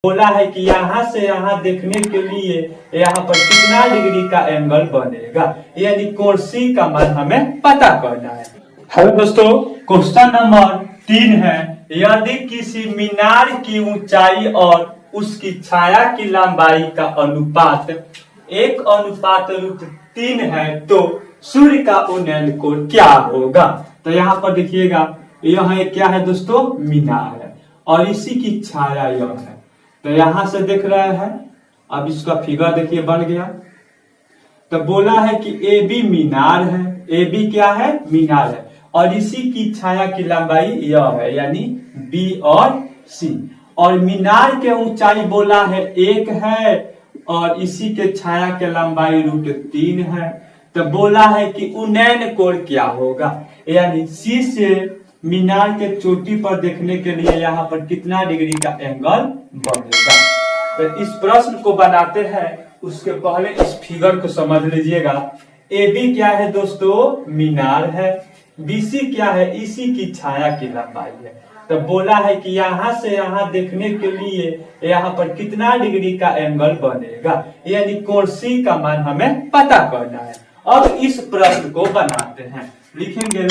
बोला है कि यहाँ से यहाँ देखने के लिए यहाँ पर कितना डिग्री का एंगल बनेगा, यानी कोण सी का मान हमें पता करना है। हेलो दोस्तों, क्वेश्चन नंबर 3 है, यदि किसी मीनार की ऊंचाई और उसकी छाया की लंबाई का अनुपात 1:3 है तो सूर्य का उन्नयन कोण क्या होगा। तो यहाँ पर देखिएगा, यह क्या है दोस्तों, मीनार है और इसी की छाया यह है। तो यहां से देख रहे हैं, अब इसका फिगर देखिए बन गया। तो बोला है कि ए बी मीनार है, ए बी क्या है, मीनार है और इसी की छाया की लंबाई यह है, यानी बी और सी। और मीनार के ऊंचाई बोला है 1 है और इसी के छाया के लंबाई √3 है। तो बोला है कि उन्नयन कोण क्या होगा, यानी सी से मीनार के चोटी पर देखने के लिए यहाँ पर कितना डिग्री का एंगल बनेगा। तो इस प्रश्न को बनाते हैं उसके पहले इस फिगर को समझ लीजिएगा। ए बी क्या है दोस्तों, मीनार है, बी सी क्या है, इसी की छाया की लंबाई है। तो बोला है कि यहाँ से यहाँ देखने के लिए यहाँ पर कितना डिग्री का एंगल बनेगा, यानी कोण सी का मान हमें पता करना है। अब इस प्रश्न को बनाते हैं, लिखेंगे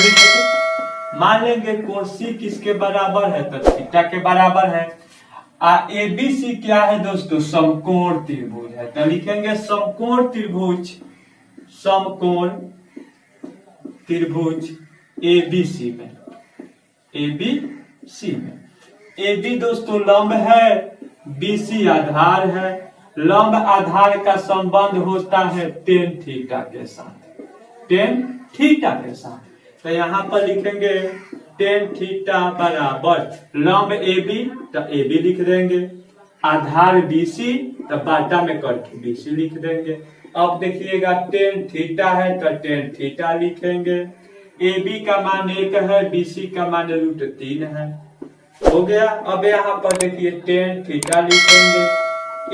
मान लेंगे कोण सी किसके बराबर है, तो थीटा के बराबर है। ए बी सी क्या है दोस्तों, समकोण त्रिभुज है। तो लिखेंगे समकोण त्रिभुज, समकोण त्रिभुज ए बी सी में, ए बी सी में ए बी दोस्तों लंब है, बी सी आधार है। लंब आधार का संबंध होता है tan थीटा के साथ, tan थीटा के साथ। तो यहाँ पर लिखेंगे tan थीटा बराबर लंब ए बी, तो ए बी लिख देंगे, आधार बी सी, तो बाटा में करके बी सी लिख देंगे। अब देखिएगा tan थीटा है तो tan थीटा लिखेंगे, ए बी का मान 1 है, बी सी का मान √3 है, हो गया। अब यहाँ पर देखिए tan थीटा लिखेंगे,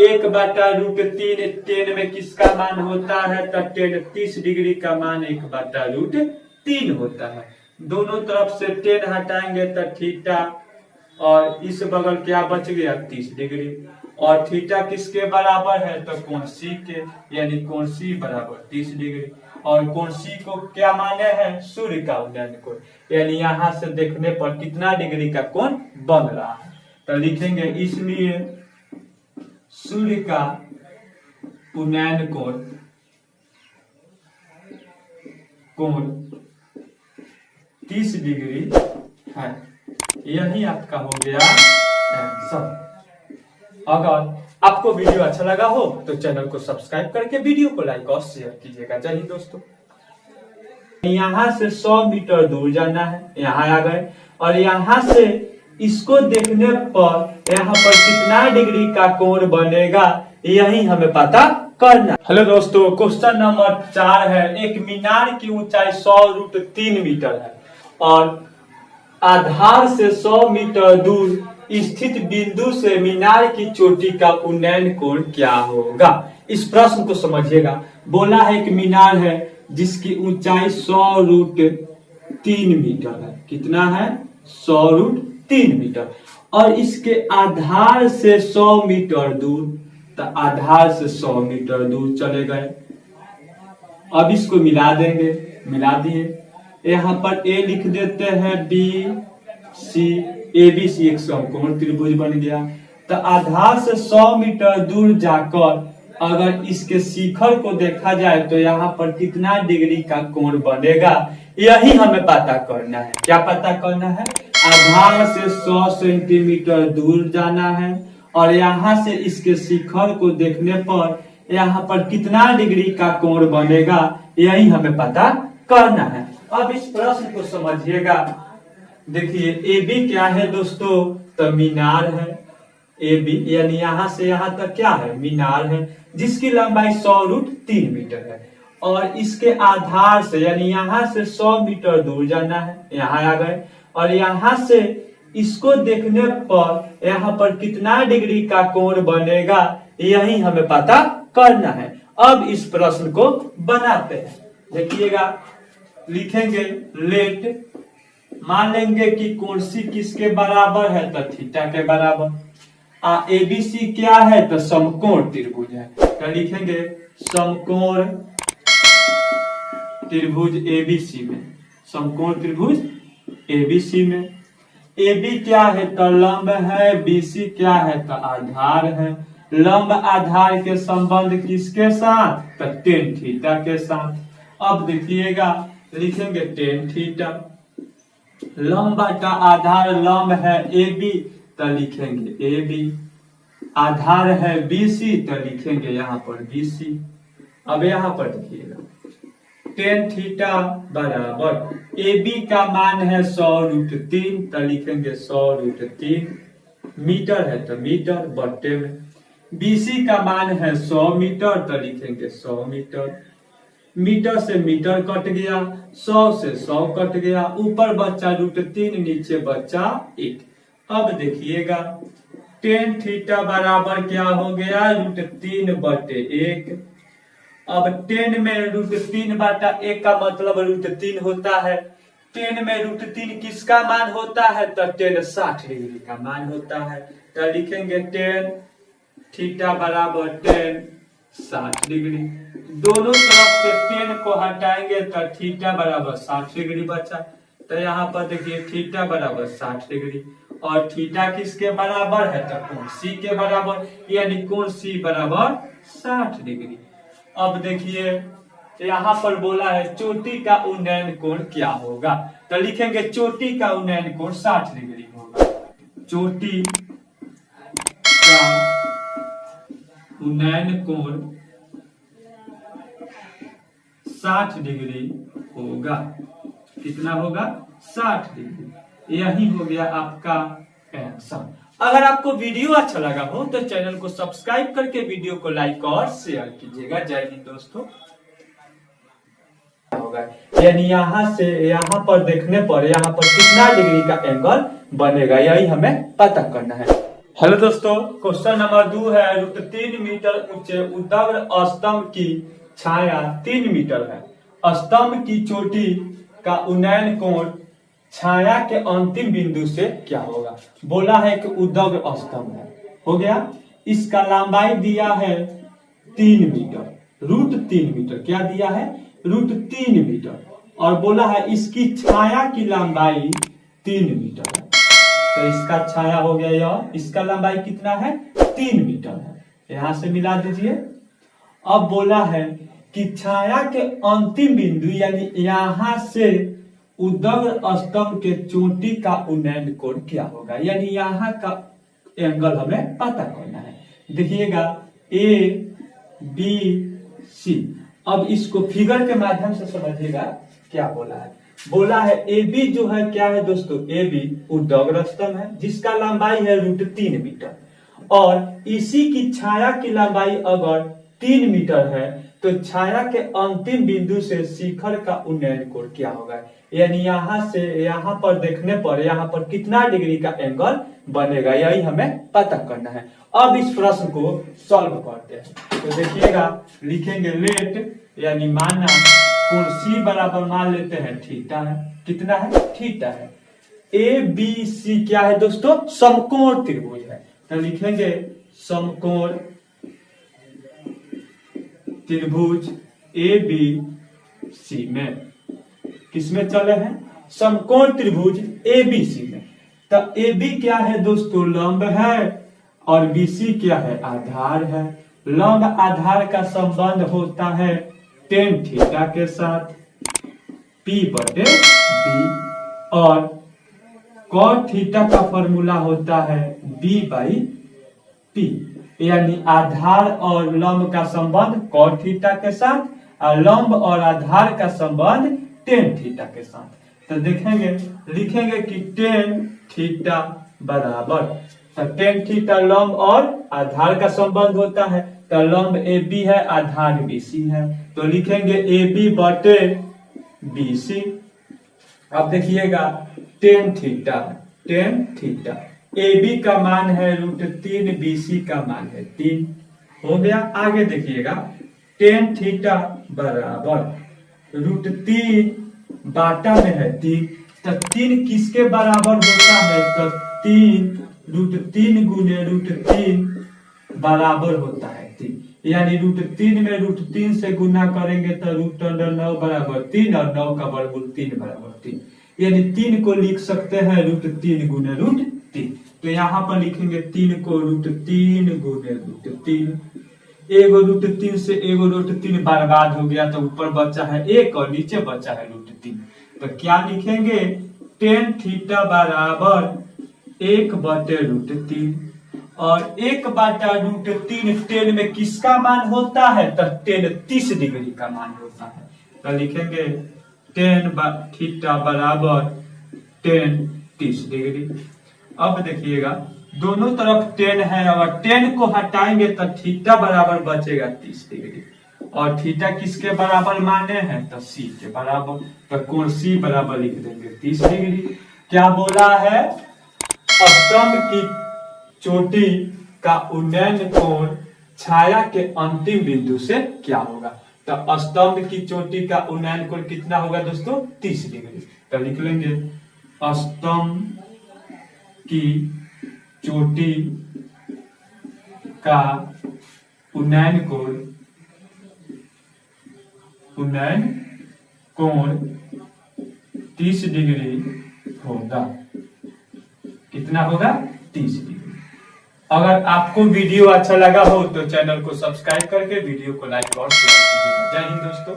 1/√3, tan में किसका मान होता है, तो tan 30 डिग्री का मान 1/√3 होता है। दोनों तरफ से tan हटाएंगे तो थीटा, और इस बगल क्या बच गया, 30 डिग्री। और थीटा किसके बराबर है, तो कोण सी के, यानी कोण सी बराबर 30 डिग्री। और कोण सी को क्या माने हैं, सूर्य का उन्नयन कोण, यानी यहाँ से देखने पर कितना डिग्री का कोण बन रहा है। तो लिखेंगे इसलिए सूर्य का उन्नयन कोण 30 डिग्री है। यही आपका हो गया आंसर। अगर आपको वीडियो अच्छा लगा हो तो चैनल को सब्सक्राइब करके वीडियो को लाइक और शेयर कीजिएगा। जय हिंद दोस्तों। यहाँ से 100 मीटर दूर जाना है, यहाँ आ गए और यहाँ से इसको देखने पर यहाँ पर कितना डिग्री का कोण बनेगा, यही हमें पता करना। हेलो दोस्तों, क्वेश्चन नंबर 4 है, एक मीनार की ऊंचाई 100√3 मीटर है और आधार से 100 मीटर दूर स्थित बिंदु से मीनार की चोटी का उन्नयन कोण क्या होगा। इस प्रश्न को समझिएगा। बोला है कि मीनार है जिसकी ऊंचाई 100√3 मीटर है, कितना है, 100√3 मीटर, और इसके आधार से 100 मीटर दूर, तो आधार से 100 मीटर दूर चले गए। अब इसको मिला देंगे, मिला दिए, यहाँ पर ए लिख देते हैं, B C, A B C एक समकोण त्रिभुज बन गया। तो आधार से 100 मीटर दूर जाकर अगर इसके शिखर को देखा जाए तो यहाँ पर कितना डिग्री का कोण बनेगा, यही हमें पता करना है। क्या पता करना है, आधार से 100 सेंटीमीटर दूर जाना है और यहाँ से इसके शिखर को देखने पर यहाँ पर कितना डिग्री का कोण बनेगा, यही हमें पता करना है। अब इस प्रश्न को समझिएगा। देखिए ए बी क्या है दोस्तों, तो मीनार है, ए बी यानी यहाँ से यहाँ तक क्या है, मीनार है, जिसकी लंबाई 100√3 मीटर है और इसके आधार से यानी यहाँ से 100 मीटर दूर जाना है, यहाँ आ गए और यहाँ से इसको देखने पर यहाँ पर कितना डिग्री का कोण बनेगा, यही हमें पता करना है। अब इस प्रश्न को बनाते हैं। देखिएगा, लिखेंगे लेट, मान लेंगे कि कोण सी किसके बराबर है, तो थीटा के बराबर। एबीसी क्या है, तो समकोण त्रिभुज है। तो लिखेंगे समकोण त्रिभुज एबीसी में, समकोण त्रिभुज एबीसी में एबी क्या है, तो लंब है, बीसी क्या है, तो आधार है। लंब आधार के संबंध किसके साथ, तो टेन थीटा के साथ। अब देखिएगा लिखेंगे टेन थीटा, लंब का आधार लंब है एबी, तो लिखेंगे एबी, आधार है बीसी, तो लिखेंगे यहाँ पर बीसी। अब यहाँ पर देखिएगा टेन थीटा बराबर एबी का मान है 100√3, तो लिखेंगे 100√3 मीटर है, तो मीटर बट्टे में। बीसी का मान है 100 मीटर, तो लिखेंगे 100 मीटर। मीटर से मीटर कट गया, 100 से 100 कट गया, ऊपर बच्चा √3, नीचे बच्चा 1। अब देखिएगा टेन थीटा बराबर क्या हो गया, √3/1। अब 10 में √3/1 का मतलब √3 होता है। 10 में √3 किसका मान होता है, तो 10 60 डिग्री का मान होता है। तो लिखेंगे 10 थीटा बराबर 10 60 डिग्री। दोनों तरफ से 10 को हटाएंगे तो थीटा बराबर 60 डिग्री बचा। तो यहाँ पर देखिए थीटा बराबर 60 डिग्री और थीटा किसके बराबर है, तो कोण सी के बराबर, यानी कोण सी बराबर 60 डिग्री। अब देखिए यहाँ पर बोला है चोटी का उन्नयन कोण क्या होगा, तो लिखेंगे चोटी का उन्नयन कोण 60 डिग्री होगा। चोटी का उन्नयन कोण 60 डिग्री होगा। कितना होगा, 60 डिग्री। यही हो गया आपका आंसर। अगर आपको वीडियो अच्छा लगा हो तो चैनल को सब्सक्राइब करके वीडियो को लाइक और शेयर कीजिएगा। जय हिंद दोस्तों। होगा यानी यहाँ से यहाँ पर देखने पर यहाँ पर कितना डिग्री का एंगल बनेगा, यही हमें पता करना है। हेलो दोस्तों, क्वेश्चन नंबर 2 है √3 मीटर ऊंचे उदग्र स्तंभ की छाया 3 मीटर है। स्तंभ की चोटी का उन्नयन कोण छाया के अंतिम बिंदु से क्या होगा। बोला है कि उदग्र स्तंभ है, हो गया। इसका लंबाई दिया है 3 मीटर, √3 मीटर क्या दिया है, √3 मीटर, और बोला है इसकी छाया की लंबाई 3 मीटर है। तो इसका छाया हो गया यह, इसका लंबाई कितना है, 3 मीटर है। यहां से मिला दीजिए। अब बोला है कि छाया के अंतिम बिंदु यानी यहां से उदग्र स्तंभ के चोटी का उन्नयन कोण क्या होगा, यानी यहाँ का एंगल हमें पता करना है। देखिएगा ABC। अब इसको फिगर के माध्यम से समझिएगा क्या बोला है। बोला है AB जो है क्या है दोस्तों, AB उदग्र स्तंभ है जिसका लंबाई है √3 मीटर, और इसी की छाया की लंबाई अगर 3 मीटर है तो छाया के अंतिम बिंदु से शिखर का उन्नयन कोण क्या होगा, यानी यहाँ से यहाँ पर देखने पर यहाँ पर कितना डिग्री का एंगल बनेगा, यही हमें पता करना है। अब इस प्रश्न को सॉल्व करते हैं। तो देखिएगा लिखेंगे लेट यानी माना कोण सी बराबर मान लेते हैं थीटा है। कितना है, थीटा है। ABC क्या है दोस्तों, समकोण त्रिभुज है। तो लिखेंगे समकोण त्रिभुज ABC में, किसमें चले हैं, समकोण त्रिभुज ABC में। तो AB क्या है दोस्तों, लंब है, और BC क्या है, आधार है। लंब आधार का संबंध होता है tan थीटा के साथ P/B, और cot थीटा का फॉर्मूला होता है B/P, यानी आधार और लंब का संबंध cot थीटा के साथ और लंब और आधार का संबंध tan थीटा के साथ। तो देखेंगे लिखेंगे कि tan थीटा बराबर, तो tan थीटा लंब और आधार का संबंध होता है, तो लंब AB है, आधार BC है, तो लिखेंगे AB/BC। अब देखिएगा tan थीटा AB का मान है √3, BC का मान है 3, हो गया। आगे देखिएगा tan थीटा बराबर √3 बाटा में है 3, तो 3 किसके बराबर होता है, तो 3 √3 गुने √3 बराबर होता है 3, यानी √3 में √3 से गुना करेंगे तो √9 बराबर 3 और 9 का वर्गमूल 3 बराबर 3, यानी 3 को लिख सकते हैं √3 गुने √3। तो यहाँ पर लिखेंगे 3 को √3 गुने √3, एगो √3 से एगो √3 बर्बाद हो गया तो ऊपर बचा है 1 और नीचे बचा है √3। तो क्या लिखेंगे tan थीटा बराबर 1/√3, और 1/√3 tan में किसका मान होता है? तो tan 30 डिग्री का मान होता है। तो लिखेंगे tan थीटा बराबर tan 30 डिग्री। अब देखिएगा दोनों तरफ tan है और tan को हटाएंगे तो थीटा बराबर बचेगा 30 डिग्री, और थीटा किसके बराबर माने हैं? तो C के बराबर। तो कोण C बराबर लिख देंगे 30 डिग्री। क्या बोला है? स्तंभ की चोटी का उन्नयन कोण छाया के अंतिम बिंदु से क्या होगा? तो स्तंभ की चोटी का उन्नयन कोण कितना होगा दोस्तों? 30 डिग्री। तो लिख लेंगे स्तंभ की चोटी का उन्नयन कोण 30 डिग्री होगा। कितना होगा? 30 डिग्री। अगर आपको वीडियो अच्छा लगा हो तो चैनल को सब्सक्राइब करके वीडियो को लाइक और शेयर कीजिएगा। जय हिंद दोस्तों।